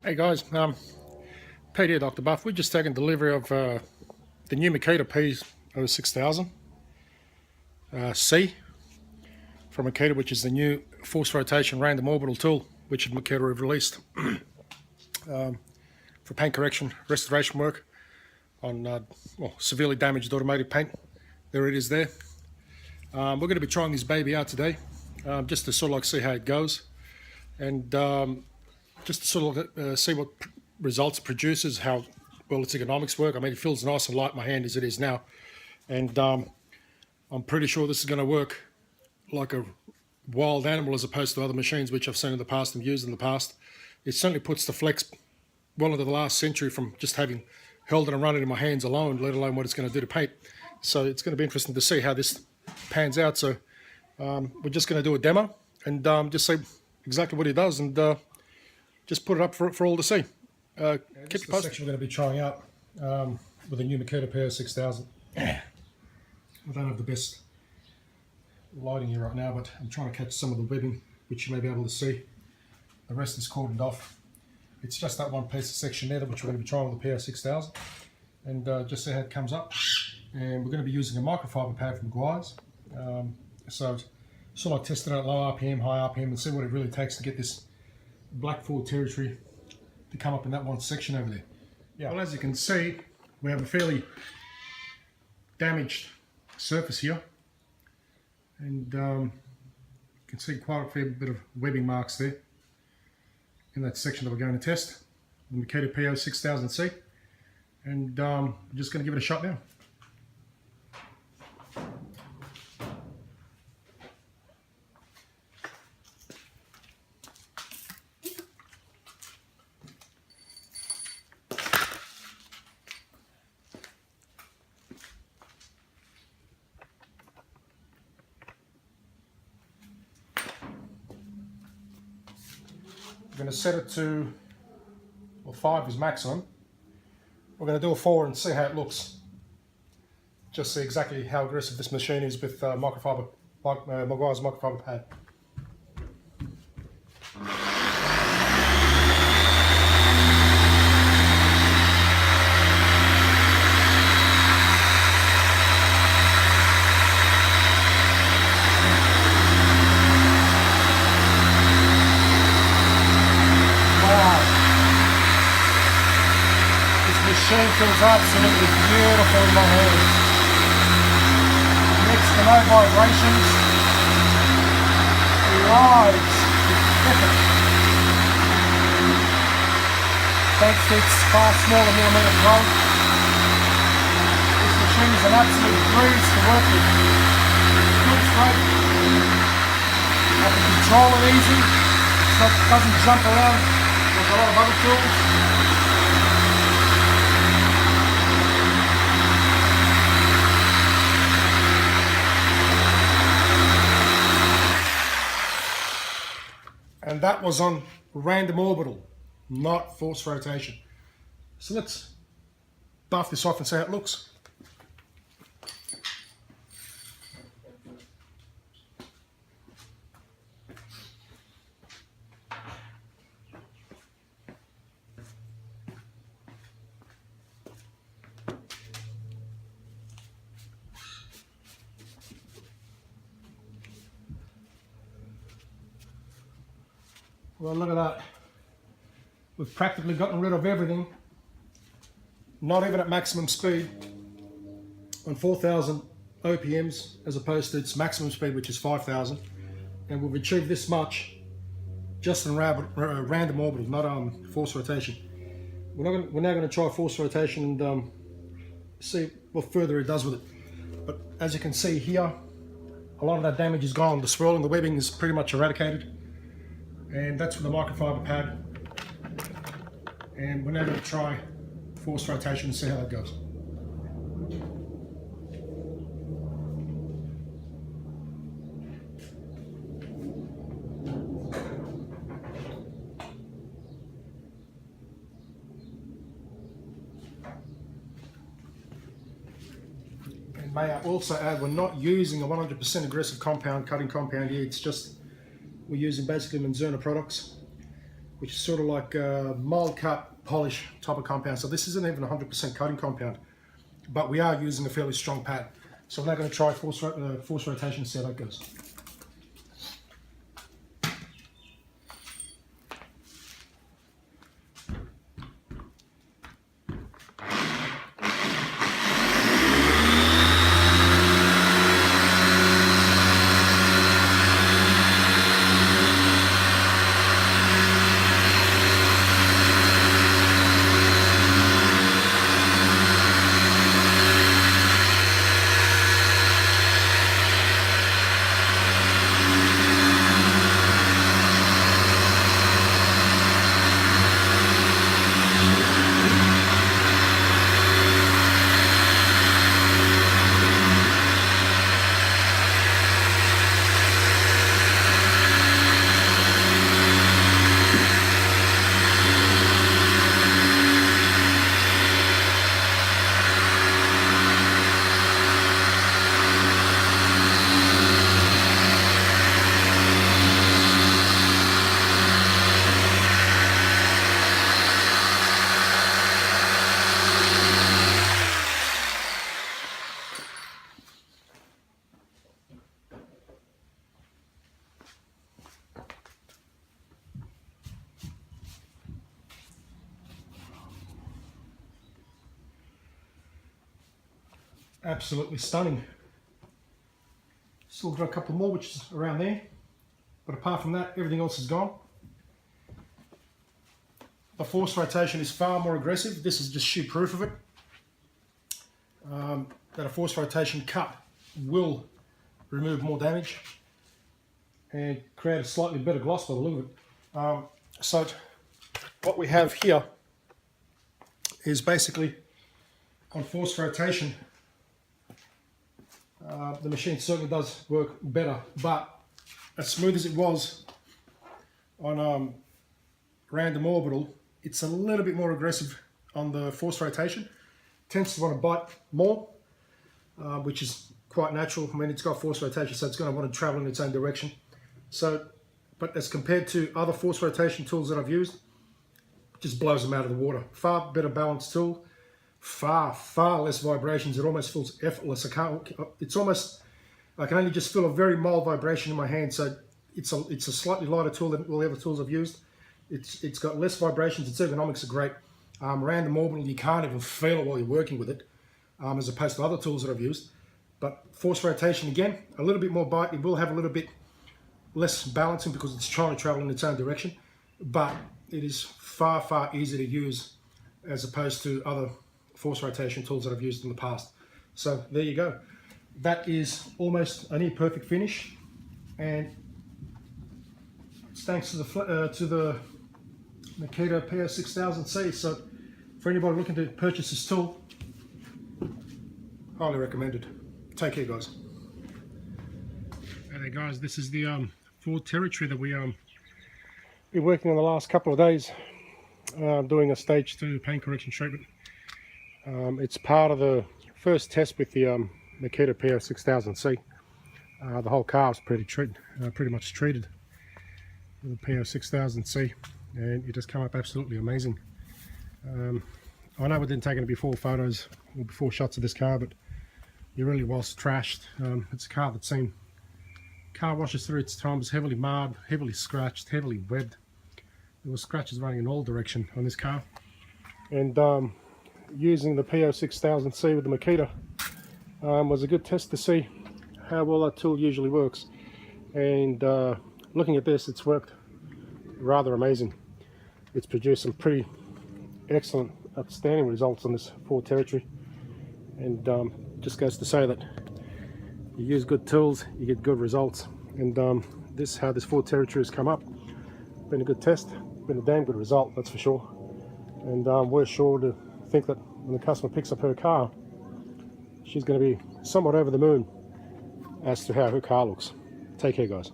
Hey guys, Pete here, Dr. Buff. We've just taken delivery of the new Makita PO6000C from Makita, which is the new force rotation random orbital tool which Makita have released for paint correction, restoration work on severely damaged automotive paint. There it is there. We're going to be trying this baby out today just to sort of like see how it goes, and just to sort of see what results it produces, how well its economics work. I mean, it feels nice and light in my hand as it is now, and I'm pretty sure this is going to work like a wild animal as opposed to other machines which I've seen in the past and used in the past. It certainly puts the flex well into the last century from just having held it and run it in my hands alone, let alone what it's going to do to paint. So it's going to be interesting to see how this pans out. So we're just going to do a demo and just see exactly what it does, and just put it up for all to see. Keep the section we're going to be trying out with the new Makita PO6000. I don't have the best lighting here right now, but I'm trying to catch some of the webbing, which you may be able to see. The rest is cordoned off. It's just that one piece of section there, which we're going to be trying with the PO6000, and just see how it comes up. And we're going to be using a microfiber pad from Gui's. So sort of like testing out low RPM, high RPM, and see what it really takes to get this black ford territory to come up in that one section over there. Yeah. Well, as you can see, we have a fairly damaged surface here, and you can see quite a fair bit of webbing marks there in that section that we're going to test, the Makita PO6000C, and I'm just going to give it a shot now. We're going to set it to, well, 5 is maximum. We're going to do a 4 and see how it looks. Just see exactly how aggressive this machine is with microfiber, Gui's microfiber pad. Machine feels absolutely beautiful in my hands. Next to no vibrations, it rides perfect. Thanks to its far smaller millimeter probe, this machine is an absolute breeze to work with. It feels great. I can control it easy, so it doesn't jump around like a lot of other tools. And that was on random orbital, not force rotation. So let's buff this off and see how it looks. Well, look at that. We've practically gotten rid of everything, not even at maximum speed, on 4,000 OPMs as opposed to its maximum speed, which is 5,000. And we've achieved this much just in random orbital, not force rotation. We're now going to try force rotation and see what further it does with it. But as you can see here, a lot of that damage is gone. The swirling, the webbing is pretty much eradicated. And that's with the microfiber pad. And we're now going to try force rotation and see how that goes. And may I also add, we're not using a 100% aggressive cutting compound here. It's just, we're using basically Manzurna products, which is sort of like a mold cut polish type of compound. So this isn't even 100% coating compound, but we are using a fairly strong pad. So I'm now going to try force rotation and see how that goes. Absolutely stunning. Still got a couple more, which is around there, but apart from that, everything else is gone. The force rotation is far more aggressive. This is just sheer proof of it. That a force rotation cut will remove more damage and create a slightly better gloss by the look of it. So what we have here is basically on force rotation. The machine certainly does work better, but as smooth as it was on random orbital, it's a little bit more aggressive on the force rotation. Tends to want to bite more, which is quite natural. I mean, it's got force rotation, so it's going to want to travel in its own direction. So, but as compared to other force rotation tools that I've used, it just blows them out of the water. Far better balanced tool. Far less vibrations. It almost feels effortless. It's almost, I can only just feel a very mild vibration in my hand. So it's a slightly lighter tool than all the other tools I've used. It's got less vibrations. Its ergonomics are great. Random orbital, you can't even feel it while you're working with it, as opposed to other tools that I've used. But force rotation, again, a little bit more bite. It will have a little bit less balancing because it's trying to travel in its own direction, but it is far easier to use as opposed to other force rotation tools that I've used in the past. So there you go. That is almost a near perfect finish, and it's thanks to the Makita PO6000C. So for anybody looking to purchase this tool, highly recommended. Take care, guys. Hey guys, this is the Ford territory that we been working on the last couple of days, doing a stage 2 paint correction treatment. It's part of the first test with the Makita PO6000C. The whole car is pretty much treated with the PO6000C, and it has come up absolutely amazing. I know we didn't take any before photos or before shots of this car, but it really was trashed. It's a car that's seen car washes through its time. It was heavily marred, heavily scratched, heavily webbed. There were scratches running in all direction on this car, and using the PO6000C with the Makita was a good test to see how well that tool usually works. And looking at this, it's worked rather amazing. It's produced some pretty excellent, outstanding results on this Ford territory, and just goes to say that you use good tools, you get good results. And this how this Ford territory has come up. Been a good test, been a damn good result, that's for sure. And we're sure to think that when the customer picks up her car, she's going to be somewhat over the moon as to how her car looks. Take care, guys.